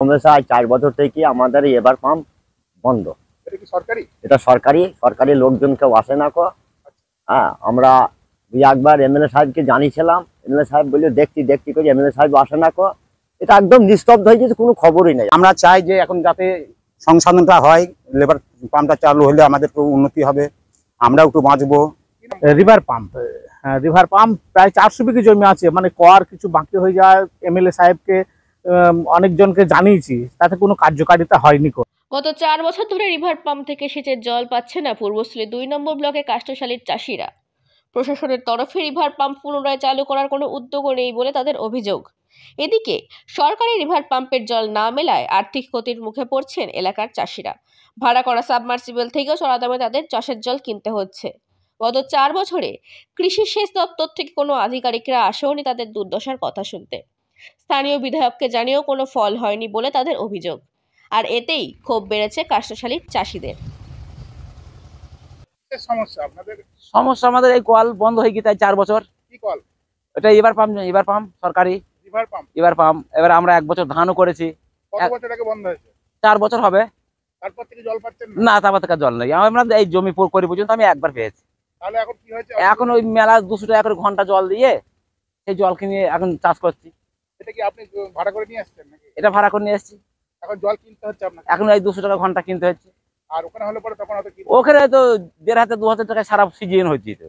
সমস্যা 4 বছর থেকে আমাদের এবার পাম্প বন্ধ। এটা কি সরকারি? এটা সরকারি লোকজন কেউ আসে না কো। হ্যাঁ, আমরা একবার এমএলএ সাহেবকে জানিয়েছিলাম, এমএলএ সাহেব বললো দেখতি করে এমএলএ সাহেব আসে না কো। এটা একদম নিস্তব্ধ হয়ে গেছে, কোনো খবরই নেই। আমরা চাই যে এখন যাতে সংশোধনটা হয়, লেবার পাম্পটা চালু হলে আমাদের একটু উন্নতি হবে, আমরা একটু বাঁচবো। রিভার পাম্প, হ্যাঁ রিভার পাম্প প্রায় 400 বিঘি জমি আছে, মানে কর কিছু বাকি হয়ে যায়। এমএলএ সাহেবকে অনেকজনকে জানিয়েছি, তাতে কোনো কার্যকারিতা হয়নি। গত 4 বছর ধরে রিভার পাম্প থেকে সেচের জল পাচ্ছে না পূর্বস্থলী 2 নম্বর ব্লকে কাষ্ঠশালীর চাষিরা। প্রশাসনের তরফে রিভার পাম্প পুনরায় চালু করার কোনো উদ্যোগও নেই বলে তাদের অভিযোগ। এদিকে সরকারি রিভার পাম্পের জল না মেলায় আর্থিক ক্ষতির মুখে পড়ছেন এলাকার চাষিরা। ভাড়া করা সাবমার্সিবল থেকেও চড়া দামে তাদের চাষের জল কিনতে হচ্ছে। গত 4 বছরে কৃষি সেচ দপ্তর থেকে কোনো আধিকারিকরা আসেওনি তাদের দুর্দশার কথা শুনতে। স্থানীয় বিধায়ককে জানিয়েও কোনো ফল হয়নি বলে তাদের অভিযোগ। আর এতেই ক্ষোভ বেড়েছে কাষ্ঠশালীর চাষিদের। সমস্যা আমাদের এই কল বন্ধ হয়ে গেছে 4 বছর। কি কল? এটা এবার পাম্প সরকারি রিভার পাম্প। এবার আমরা 1 বছর ধানও করেছি। কত বছর আগে বন্ধ হয়েছে? 4 বছর হবে। তারপর থেকে জল পাচ্ছেন না, তারপর থেকে জল নেই। আমরা এই জমি করি পর্যন্ত আমি একবার পেয়েছি। তাহলে এখন কি হয়েছে? এখন ওই মেলা 200 টাকা করে ঘন্টা জল দিয়ে সেই জল কিনে এখন চাষ করছি। এটা কি আপনি ভাড়া করে নিয়ে আসছেন নাকি? এটা ভাড়া করে নিয়ে এসেছি। এখন জল কিনতে হচ্ছে আপনাকে? এখন এই 200 টাকা ঘন্টা কিনতে হচ্ছে। আর ওখানে হলে পরে তখন হয়তো কি? ওখানে তো 1500-2000 টাকা সারা সিজন হচ্ছে। তো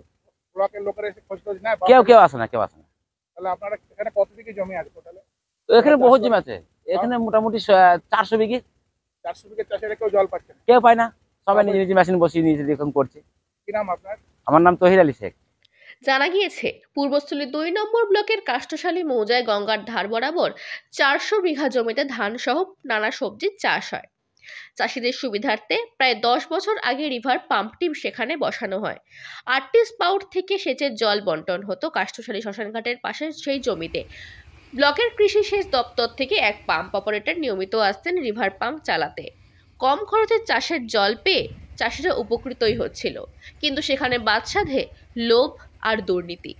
ব্লকের লোকেরা এসে খোঁজ নেয়? কেউ আসে না। তাহলে আপনারা এখানে কত বিঘি জমি আছে টোটালে? এখানে বহুত জমি আছে, এখানে মোটামুটি 400 বিঘি। 400 বিঘা চাষেরা কেউ জল পাচ্ছে না? কেউ পায় না, সবাই নিজে মেশিন বসিয়ে নিয়েছে, দেখুন করছে। কি নাম আপনার? আমার নাম তহির আলী শেখ। জানা গিয়েছে পূর্বস্থলী 2 নম্বর ব্লকের কাষ্ঠশালী মৌজায় গঙ্গার ধার বরাবর 400 বিঘা জমিতে ধান সহ নানা সবজির চাষ হয়। চাষিদের সুবিধার্থে প্রায় 10 বছর আগে রিভার পাম্পটি সেখানে বসানো হয়। 8টি স্পাউট থেকে সেচের জল বন্টন হতো কাষ্ঠশালী শ্মশানঘাটের পাশে সেই জমিতে। ব্লকের কৃষি সেচ দপ্তর থেকে এক পাম্প অপারেটর নিয়মিত আসতেন রিভার পাম্প চালাতে। কম খরচে চাষের জল পেয়ে চাষিরা উপকৃতই হচ্ছিল, কিন্তু সেখানে বাদ সাধে লোভ আর দুর্নীতি।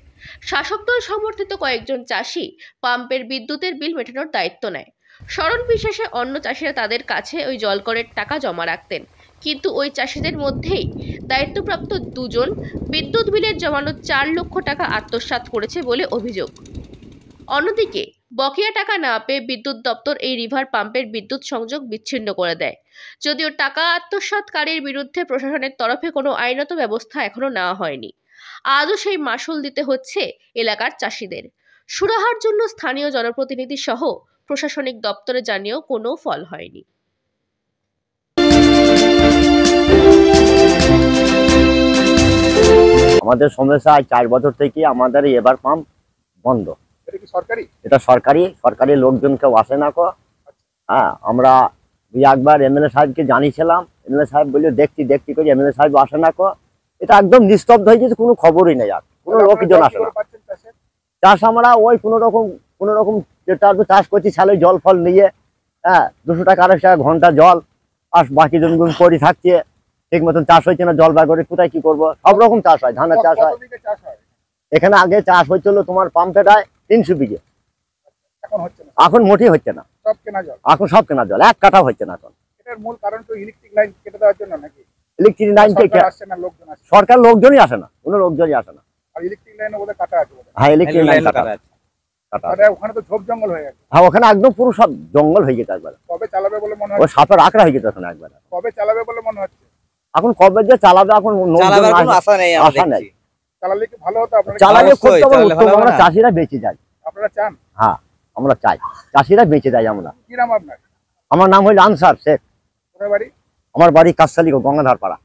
শাসক দল সমর্থিত কয়েকজন চাষি পাম্পের বিদ্যুতের বিল মেটানোর দায়িত্ব নেয়। স্মরণ বিশেষে অন্য চাষিরা তাদের কাছে ওই জলকরের টাকা জমা রাখতেন, কিন্তু ওই চাষিদের মধ্যেই দায়িত্বপ্রাপ্ত 2 জন বিদ্যুৎ বিলের জমানো 4 লক্ষ টাকা আত্মসাৎ করেছে বলে অভিযোগ। অন্যদিকে বকেয়া টাকা না পেয়ে বিদ্যুৎ দপ্তর এই রিভার পাম্পের বিদ্যুৎ সংযোগ বিচ্ছিন্ন করে দেয়। যদিও টাকা আত্মসাৎকারীর বিরুদ্ধে প্রশাসনের তরফে কোনো আইনত ব্যবস্থা এখনো নেওয়া হয়নি। আজও সেই মাশুল দিতে হচ্ছে এলাকার চাষিদের। সুরাহার জন্য স্থানীয় জনপ্রতিনিধি সহ প্রশাসনিক দপ্তরে জানিয়েও কোনো ফল হয়নি। আমাদের সমস্যা 4 বছর থেকে আমাদের এবার পাম্প বন্ধ। এটা কি সরকারি? এটা সরকারি লোকজন কেউ আসে না কো। হ্যাঁ, আমরা একবার এমএলএ সাহেবকে জানিয়েছিলাম, এমএলএ সাহেব বললো দেখতি করে এমএলএ সাহেব আসে না কো। এটা একদম নিস্তব্ধ হয়ে গেছে, কোনো খবরই নেই, আর কোনো লোকজন আসে না। চাষ আমরা ওই কোনো রকম চাষ করছি, ছালে জল ফল নিয়ে। হ্যাঁ, 200 টাকা 250 টাকা ঘন্টা জল, আর বাকি জমিগুলো পড়ে থাকছে, ঠিক মতন চাষ হচ্ছে না। জল বার করে কোথায় কি করবো? সব রকম চাষ হয়, ধানের চাষ হয়। এখানে আগে চাষ হয়েছিল তোমার পাম্পেটায় 300 বিঘে, এখন মোটেই হচ্ছে না। এখন সব কেনা জল, 1 কাঠাও হচ্ছে না। এখন এটার মূল কারণ তো ইলেকট্রিক লাইন কেটে দেওয়ার জন্য নাকি? ইলেকট্রিক লাইন সরকার লোকজনই আসে না, কোনো লোকজনই আসে না। আর ইলেকট্রিক লাইন ওদের কাটা আছে? হ্যাঁ, ইলেকট্রিক লাইন কাটা আছে। ওখানে তো ঝোপ জঙ্গল হয়ে গেছে। হ্যাঁ, ওখানে একদম পুরো সব জঙ্গল হয়ে গেছে একবার। কবে চালাবে বলে মনে হয়? ওই সাপের আঁকড়া হয়ে গেছে এখন একবার। কবে চালাবে বলে মনে হচ্ছে? এখন কবে যে চালাবে, এখন আশা নেই। চালালে কি ভালো হতো? চালালে খুব উত্তম, আমরা চাষিরা বেঁচে যাই। আপনারা চান? হ্যাঁ, আমরা চাই চাষিরা বেঁচে যাই। আমরা। কি নাম আপনার? আমার নাম হইল আনসার শেখ। কোথায় বাড়ি? আমার বাড়ি কাকশালী গঙ্গাধার পাড়া।